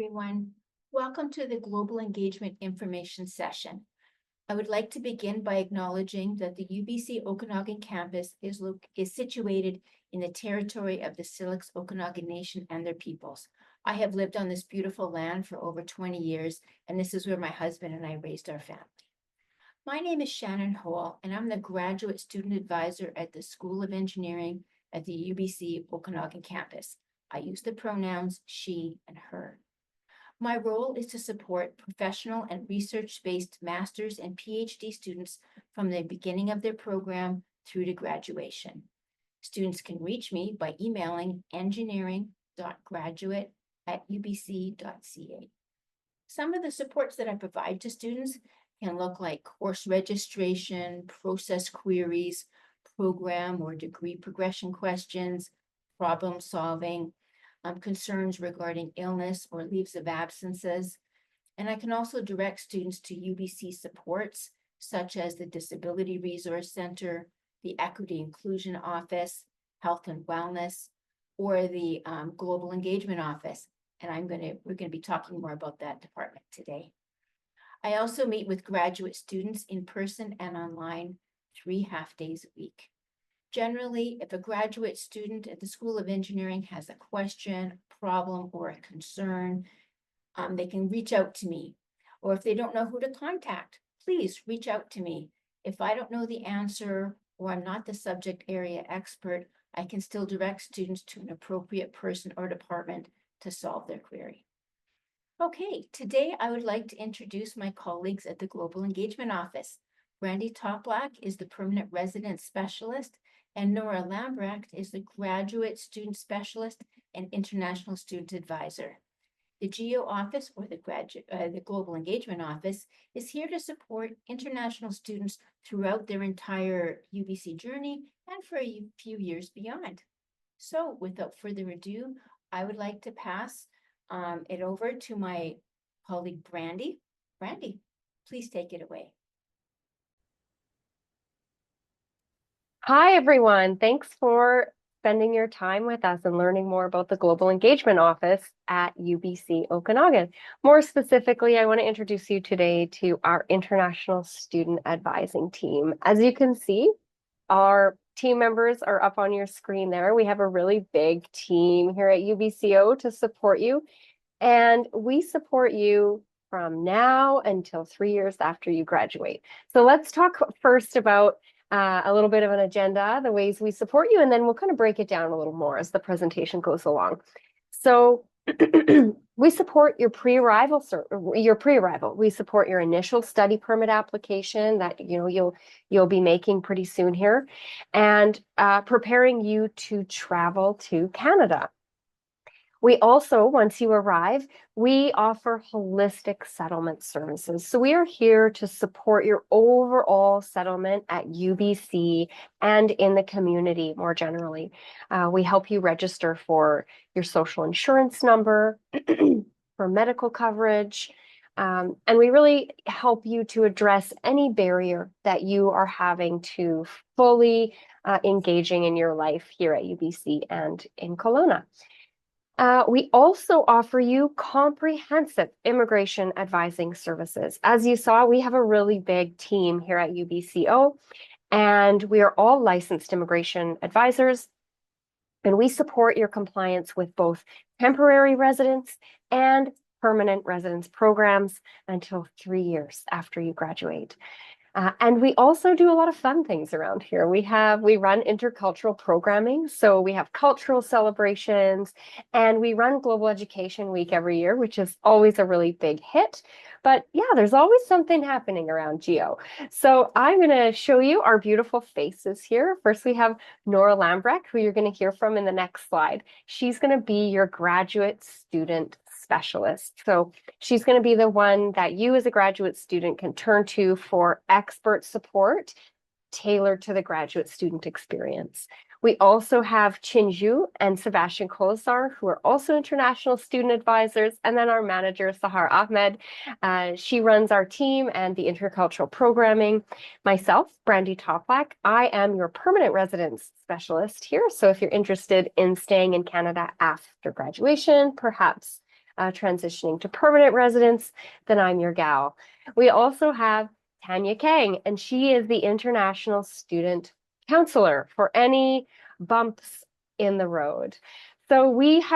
Everyone. Welcome to the Global Engagement Information Session. I would like to begin by acknowledging that the UBC Okanagan campus is situated in the territory of the Syilx Okanagan Nation and their peoples. I have lived on this beautiful land for over 20 years, and this is where my husband and I raised our family. My name is Shannon Hole, and I'm the Graduate Student Advisor at the School of Engineering at the UBC Okanagan campus. I use the pronouns she and her. My role is to support professional and research-based master's and PhD students from the beginning of their program through to graduation. Students can reach me by emailing engineering.graduate@ubc.ca. Some of the supports that I provide to students can look like course registration, process queries, program or degree progression questions, problem solving, concerns regarding illness or leaves of absences. And I can also direct students to UBC supports, such as the Disability Resource Center, the Equity Inclusion Office, Health and Wellness, or the Global Engagement Office. And we're going to be talking more about that department today. I also meet with graduate students in person and online 3 half-days a week. Generally, if a graduate student at the School of Engineering has a question, problem, or a concern, they can reach out to me. Or if they don't know who to contact, please reach out to me. If I don't know the answer or I'm not the subject area expert, I can still direct students to an appropriate person or department to solve their query. Okay, today I would like to introduce my colleagues at the Global Engagement Office. Brandy Toplak is the Permanent Resident Specialist, and Nora Lambrecht is the Graduate Student Specialist and International Student Advisor. The GEO Office, or the Global Engagement Office, is here to support international students throughout their entire UBC journey and for a few years beyond. So without further ado, I would like to pass it over to my colleague, Brandy. Brandy, please take it away. Hi, everyone. Thanks for spending your time with us and learning more about the Global Engagement Office at UBC Okanagan. More specifically, I want to introduce you today to our International Student Advising team. As you can see, our team members are up on your screen there. We have a really big team here at UBCO to support you, and we support you from now until 3 years after you graduate. So let's talk first about a little bit of an agenda, the ways we support you, and then we'll kind of break it down a little more as the presentation goes along. So we support your pre-arrival. We support your initial study permit application that you'll be making pretty soon here, and preparing you to travel to Canada. We also, once you arrive, we offer holistic settlement services. So we are here to support your overall settlement at UBC and in the community more generally. We help you register for your social insurance number, for medical coverage, and we really help you to address any barrier that you are having to fully engaging in your life here at UBC and in Kelowna. We also offer you comprehensive immigration advising services. As you saw, we have a really big team here at UBCO, and we are all licensed immigration advisors, and we support your compliance with both temporary residence and permanent residence programs until 3 years after you graduate. And we also do a lot of fun things around here. We run intercultural programming. So we have cultural celebrations, and we run Global Education Week every year, which is always a really big hit. But yeah, there's always something happening around GEO. So I'm going to show you our beautiful faces here. First, we have Nora Lambrecht, who you're going to hear from in the next slide. She's going to be your graduate student specialist. So she's going to be the one that you as a graduate student can turn to for expert support tailored to the graduate student experience. We also have Chinju and Sebastian Kolesar, who are also international student advisors, and then our manager, Sahar Ahmed. She runs our team and the intercultural programming. Myself, Brandy Toplak, I am your permanent residence specialist here. So if you're interested in staying in Canada after graduation, perhaps transitioning to permanent residence, then I'm your gal. We also have Tanya Kang, and she is the international student counselor for any bumps in the road. So we've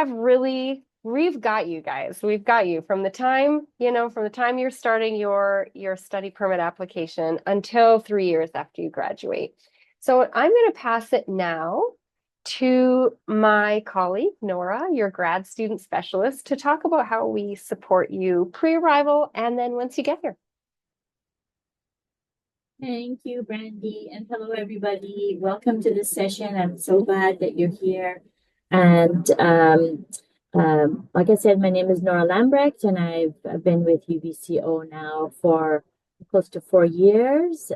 got you guys. We've got you from the time, from the time you're starting your study permit application until 3 years after you graduate. So I'm going to pass it now to my colleague, Nora, your grad student specialist, to talk about how we support you pre-arrival and then once you get here. Thank you, Brandy, and hello, everybody. Welcome to this session. I'm so glad that you're here. And like I said, my name is Nora Lambrecht, and I've been with UBCO now for close to 4 years.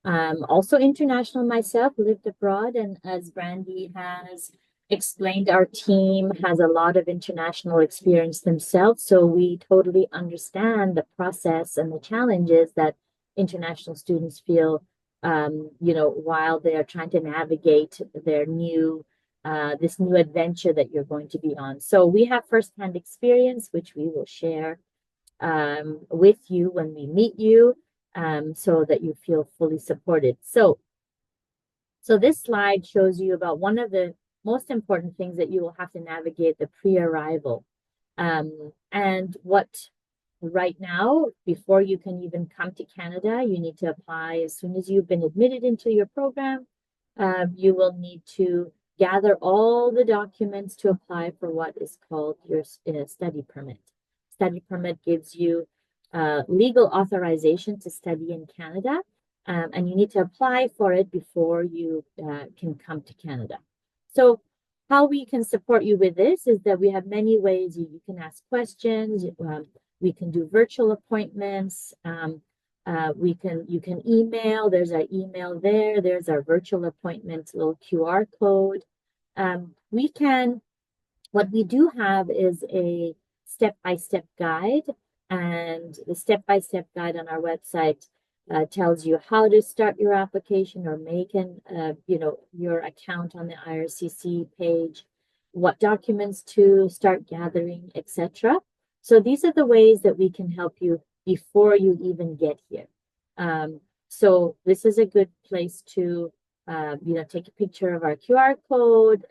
I'm also international myself, lived abroad, and as Brandy has explained, our team has a lot of international experience themselves, so we totally understand the process and the challenges that international students feel, while they are trying to navigate their this new adventure that you're going to be on. So we have firsthand experience, which we will share with you when we meet you, so that you feel fully supported. So this slide shows you about one of the most important things that you will have to navigate the pre-arrival. And what right now, before you can even come to Canada, you need to apply as soon as you've been admitted into your program. You will need to gather all the documents to apply for what is called your study permit. Study permit gives you legal authorization to study in Canada, and you need to apply for it before you can come to Canada. So how we can support you with this is that we have many ways you can ask questions. We can do virtual appointments. You can email. There's our email there. There's our virtual appointment little QR code. What we do have is a step-by-step guide, and the step-by-step guide on our website tells you how to start your application or make your account on the IRCC page, what documents to start gathering, etc. So these are the ways that we can help you before you even get here. So this is a good place to take a picture of our QR code,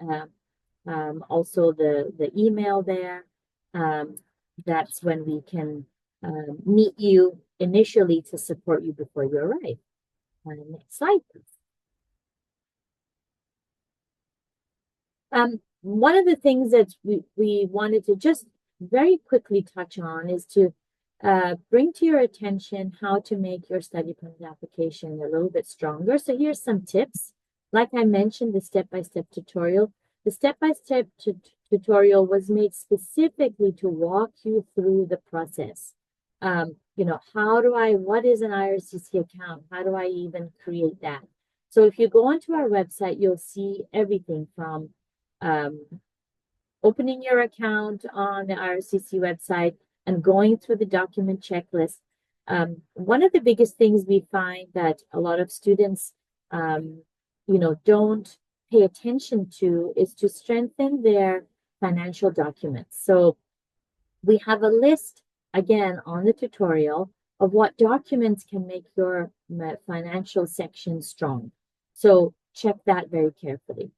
also the email there. That's when we can meet you initially to support you before you arrive. Next slide, please. One of the things that we wanted to just very quickly touch on is to bring to your attention how to make your study permit application a little bit stronger. So here's some tips. Like I mentioned, the step-by-step tutorial. The step-by-step tutorial was made specifically to walk you through the process. What is an IRCC account? How do I even create that? So if you go onto our website, you'll see everything from opening your account on the IRCC website and going through the document checklist. One of the biggest things we find that a lot of students, don't pay attention to is to strengthen their financial documents. So we have a list, again, on the tutorial of what documents can make your financial section strong. So check that very carefully.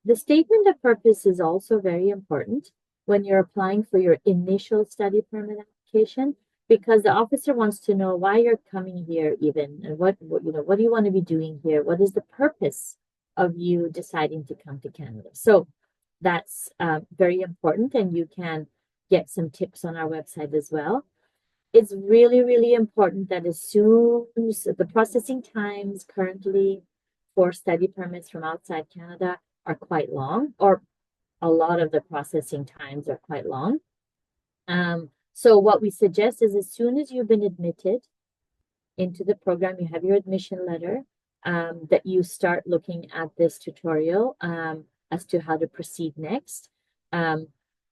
The statement of purpose is also very important when you're applying for your initial study permit application, because the officer wants to know why you're coming here even, and what do you want to be doing here? What is the purpose of you deciding to come to Canada? So that's very important, and you can get some tips on our website as well. It's really, really important that as soon as the processing times currently for study permits from outside Canada are quite long, or a lot of the processing times are quite long. So what we suggest is as soon as you've been admitted into the program, you have your admission letter, that you start looking at this tutorial as to how to proceed next.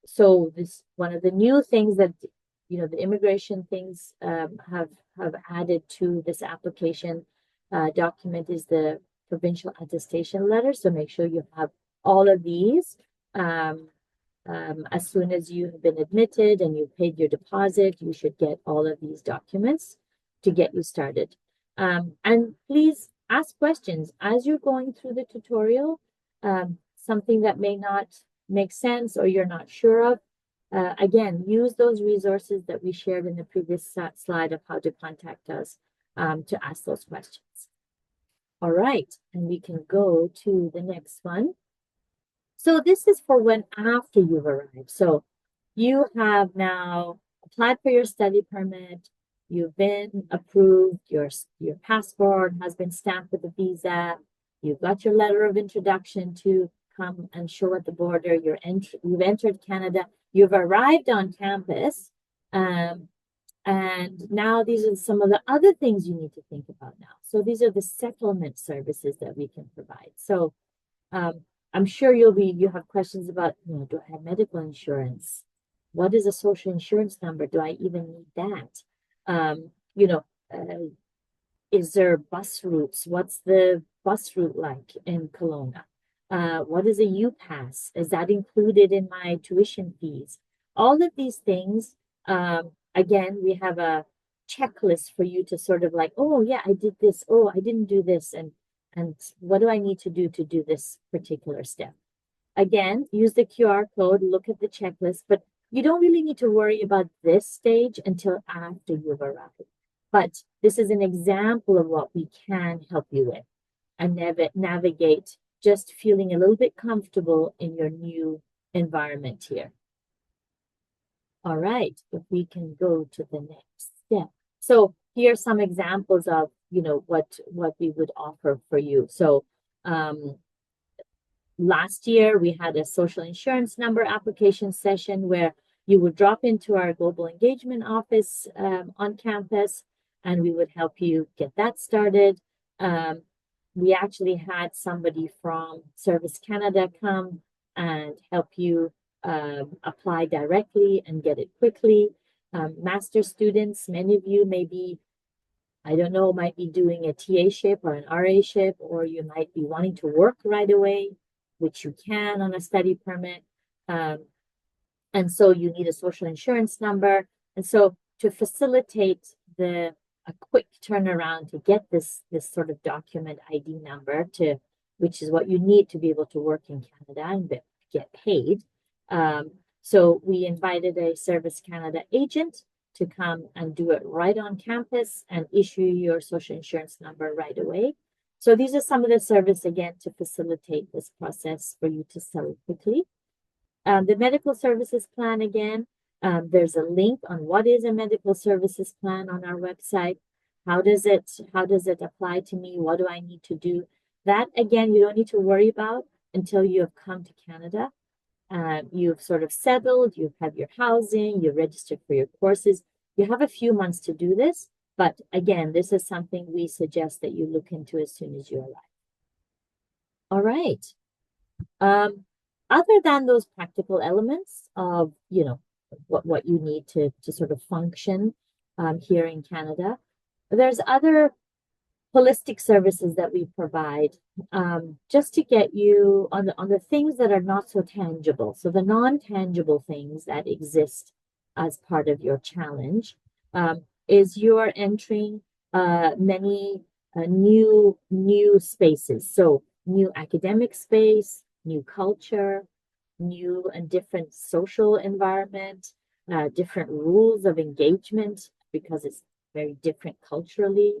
So this one of the new things that the immigration things have added to this application document is the provincial attestation letter. So make sure you have all of these as soon as you have been admitted and you paid your deposit, you should get all of these documents to get you started. And please ask questions as you're going through the tutorial. Something that may not make sense or you're not sure of. Again, use those resources that we shared in the previous slide of how to contact us to ask those questions. All right, and we can go to the next one. So this is for when after you've arrived. So you have now applied for your study permit, you've been approved, your passport has been stamped with a visa, you've got your letter of introduction to come and show at the border, you've entered Canada, you've arrived on campus, and now these are some of the other things you need to think about now. So these are the settlement services that we can provide. So I'm sure you have questions about, do I have medical insurance? What is a social insurance number? Do I even need that? Is there bus routes? What's the bus route like in Kelowna? What is a U-Pass? Is that included in my tuition fees? All of these things, again, we have a checklist for you to sort of like, oh yeah, I did this. Oh, I didn't do this. And what do I need to do this particular step? Again, use the QR code, look at the checklist, but you don't really need to worry about this stage until after you've arrived. But this is an example of what we can help you with and navigate just feeling a little bit comfortable in your new environment here. All right, if we can go to the next step. So here are some examples of, what we would offer for you. So last year we had a social insurance number application session where you would drop into our global engagement office on campus and we would help you get that started. We actually had somebody from Service Canada come and help you apply directly and get it quickly. Master students, many of you may be, might be doing a TA-ship or an RA-ship, or you might be wanting to work right away, which you can on a study permit. And so you need a social insurance number. And so to facilitate a quick turnaround to get this sort of document ID number which is what you need to be able to work in Canada and get paid. So we invited a Service Canada agent to come and do it right on campus and issue your social insurance number right away. So these are some of the service, again, to facilitate this process for you to sell it quickly. The medical services plan, again, there's a link on what is a medical services plan on our website. How does it apply to me? What do I need to do? That, again, you don't need to worry about until you have come to Canada. You've sort of settled, you have your housing, you're registered for your courses. You have a few months to do this, but again, this is something we suggest that you look into as soon as you arrive. All right. Other than those practical elements of, what you need to sort of function here in Canada, there's other holistic services that we provide just to get you on the things that are not so tangible. So the non-tangible things that exist as part of your challenge is you're entering many new spaces. So new academic space, new culture, new and different social environment, different rules of engagement because it's very different culturally.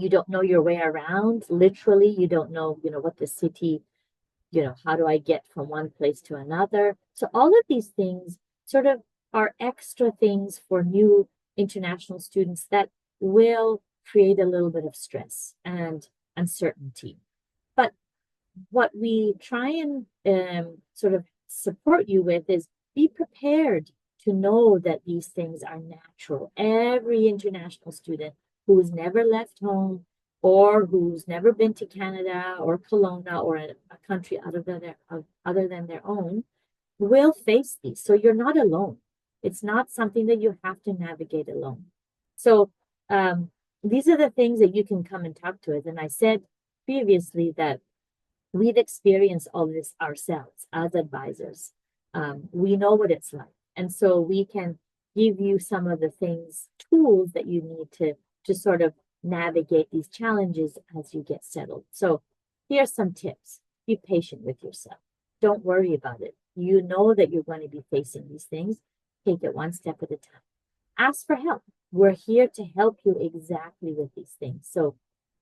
You don't know your way around. Literally, you don't know, what the city, how do I get from one place to another? So all of these things sort of are extra things for new international students that will create a little bit of stress and uncertainty. But what we try and sort of support you with is be prepared to know that these things are natural. Every international student who's never left home or who's never been to Canada or Kelowna or a country other than their own will face these. So you're not alone. It's not something that you have to navigate alone. So these are the things that you can come and talk to us. And I said previously that we've experienced all this ourselves as advisors. We know what it's like. And so we can give you some of the tools that you need to sort of navigate these challenges as you get settled. So here's some tips. Be patient with yourself. Don't worry about it. You know that you're going to be facing these things. Take it one step at a time. Ask for help. We're here to help you exactly with these things. So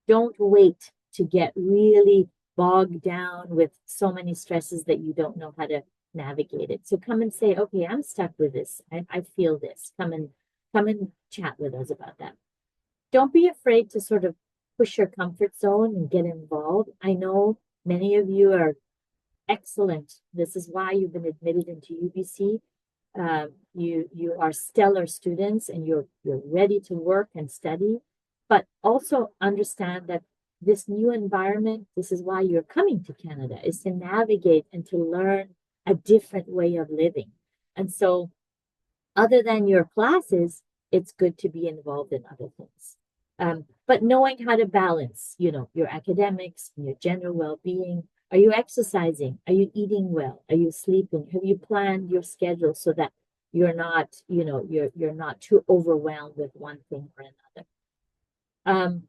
don't wait to get really bogged down with so many stresses that you don't know how to navigate it. So come and say, okay, I'm stuck with this. I feel this. Come and chat with us about that. Don't be afraid to sort of push your comfort zone and get involved. I know many of you are excellent. This is why you've been admitted into UBC. You are stellar students and you're ready to work and study, but also understand that this new environment, this is why you're coming to Canada, is to navigate and to learn a different way of living. And so other than your classes, it's good to be involved in other things. But knowing how to balance, your academics and your general well-being. Are you exercising? Are you eating well? Are you sleeping? Have you planned your schedule so that you're not, you're not too overwhelmed with one thing or another?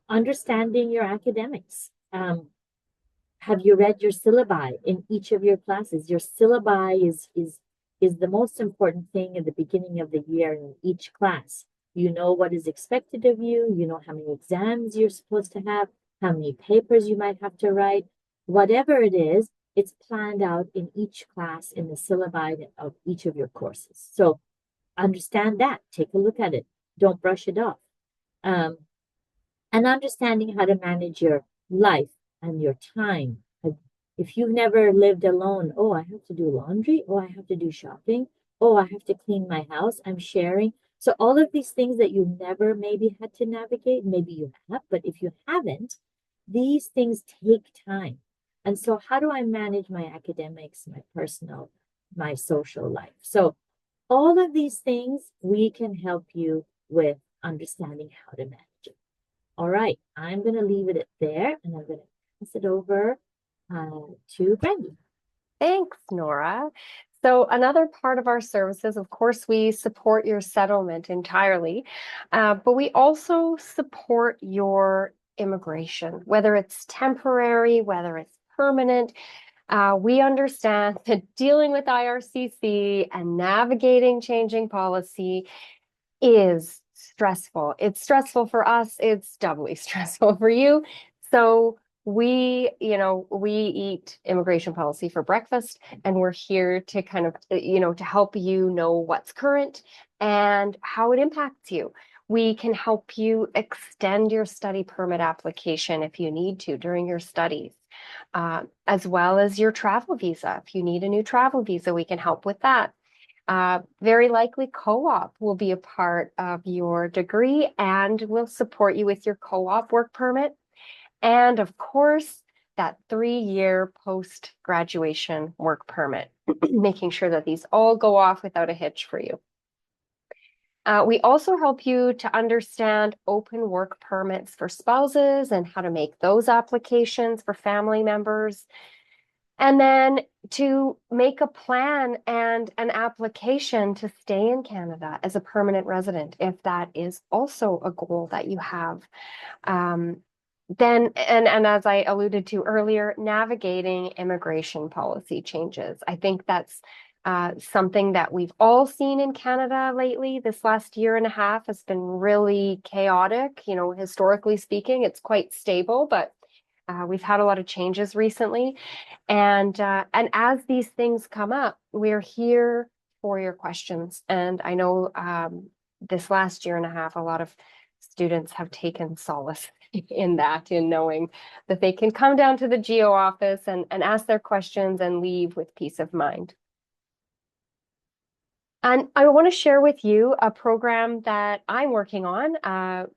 Understanding your academics. Have you read your syllabi in each of your classes? Your syllabi is the most important thing at the beginning of the year in each class. You know what is expected of you. You know how many exams you're supposed to have, how many papers you might have to write. Whatever it is, it's planned out in each class in the syllabi of each of your courses. So understand that. Take a look at it. Don't brush it off. And understanding how to manage your life and your time. If you've never lived alone, oh, I have to do laundry. Oh, I have to do shopping. Oh, I have to clean my house. I'm sharing. So all of these things that you never maybe had to navigate, maybe you have, but if you haven't, these things take time. And so how do I manage my academics, my personal, my social life? So all of these things, we can help you with understanding how to manage it. All right, I'm going to leave it there and I'm going to pass it over to Brandy. Thanks, Nora. So another part of our services, of course, we support your settlement entirely, but we also support your immigration, whether it's temporary, whether it's permanent. We understand that dealing with IRCC and navigating changing policy is stressful. It's stressful for us. It's doubly stressful for you. So we eat immigration policy for breakfast, and we're here to kind of, to help you know what's current and how it impacts you. We can help you extend your study permit application if you need to during your studies, as well as your travel visa. If you need a new travel visa, we can help with that. Very likely co-op will be a part of your degree and will support you with your co-op work permit. And of course, that 3-year post-graduation work permit, making sure that these all go off without a hitch for you. We also help you to understand open work permits for spouses and how to make those applications for family members. And then to make a plan and an application to stay in Canada as a permanent resident, if that is also a goal that you have. Then, and as I alluded to earlier, navigating immigration policy changes. I think that's something that we've all seen in Canada lately. This last year and a half has been really chaotic. Historically speaking, it's quite stable, but we've had a lot of changes recently. And as these things come up, we're here for your questions. And I know this last year and a half, a lot of students have taken solace in that, in knowing that they can come down to the GO office and ask their questions and leave with peace of mind. And I want to share with you a program that I'm working on.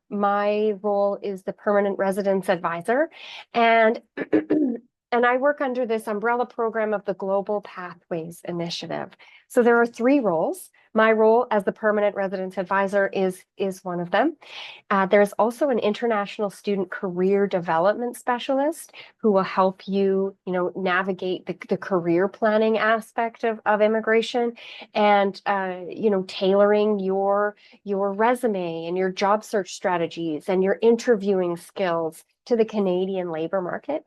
My role is the Permanent Residence Advisor. And and I work under this umbrella program of the Global Pathways Initiative. So there are 3 roles. My role as the permanent residence advisor is one of them. There's also an international student career development specialist who will help you, navigate the career planning aspect of immigration and, tailoring your resume and your job search strategies and your interviewing skills to the Canadian labor market.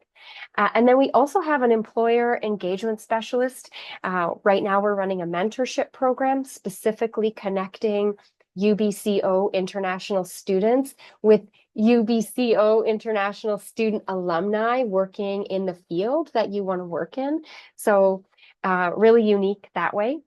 And then we also have an employer engagement specialist. Right now, we're running a mentorship program specifically connecting UBCO international students with UBCO international student alumni working in the field that you want to work in. So really unique that way.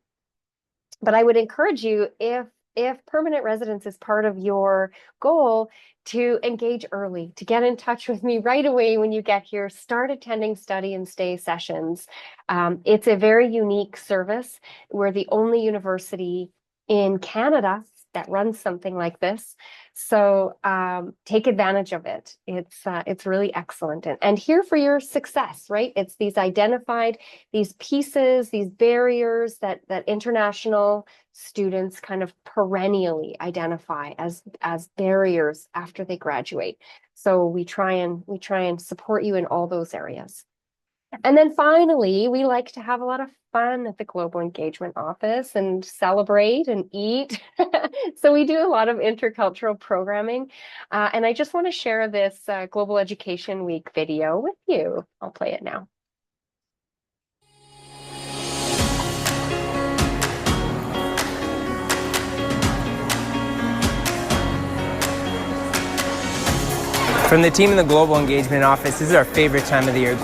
But I would encourage you, if permanent residence is part of your goal, to engage early, to get in touch with me right away when you get here, start attending study and stay sessions. It's a very unique service. We're the only university in Canada that runs something like this. So take advantage of it. It's really excellent and here for your success, right? It's these identified, these pieces, these barriers that international students kind of perennially identify as barriers after they graduate. So we try and support you in all those areas. And then finally, we like to have a lot of fun at the Global Engagement Office and celebrate and eat. So we do a lot of intercultural programming. And I just want to share this Global Education Week video with you. I'll play it now. From the team in the Global Engagement Office, this is our favorite time of the year.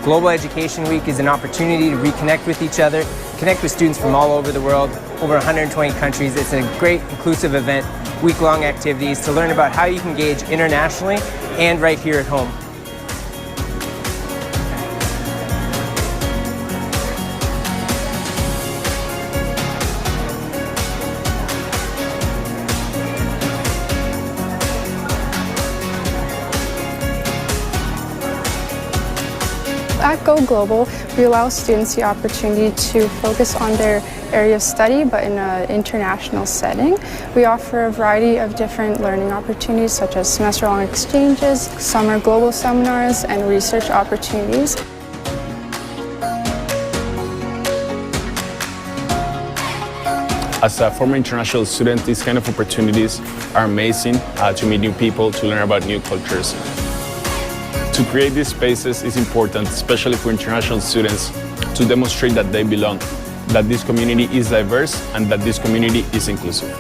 Global Education Week is an opportunity to reconnect with each other, connect with students from all over the world, over 120 countries. It's a great inclusive event, week-long activities to learn about how you can engage internationally and right here at home. At Go Global, we allow students the opportunity to focus on their area of study, but in an international setting. We offer a variety of different learning opportunities, such as semester-long exchanges, summer global seminars, and research opportunities. As a former international student, these kind of opportunities are amazing to meet new people, to learn about new cultures. To create these spaces is important, especially for international students, to demonstrate that they belong, that this community is diverse, and that this community is inclusive.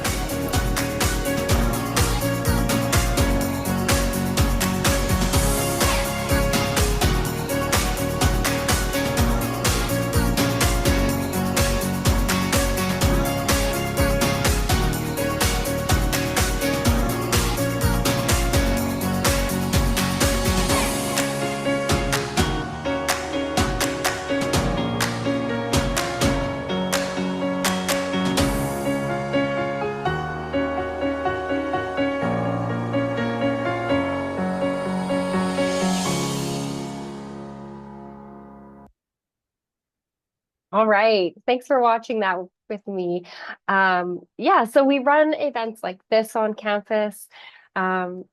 All right. Thanks for watching that with me. Yeah, so we run events like this on campus. And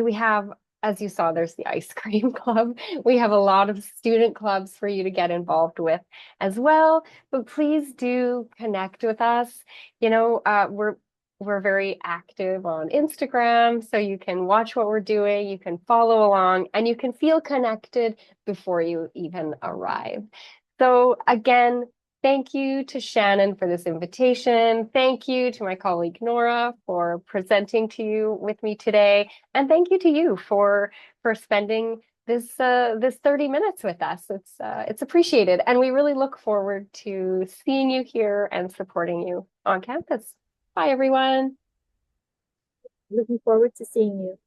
we have, as you saw, there's the ice cream club. We have a lot of student clubs for you to get involved with as well. But please do connect with us. We're very active on Instagram, so you can watch what we're doing, you can follow along, and you can feel connected before you even arrive. So again, thank you to Shannon for this invitation. Thank you to my colleague Nora for presenting to you with me today. And thank you to you for spending this 30 minutes with us. It's appreciated. And we really look forward to seeing you here and supporting you on campus. Bye, everyone. Looking forward to seeing you.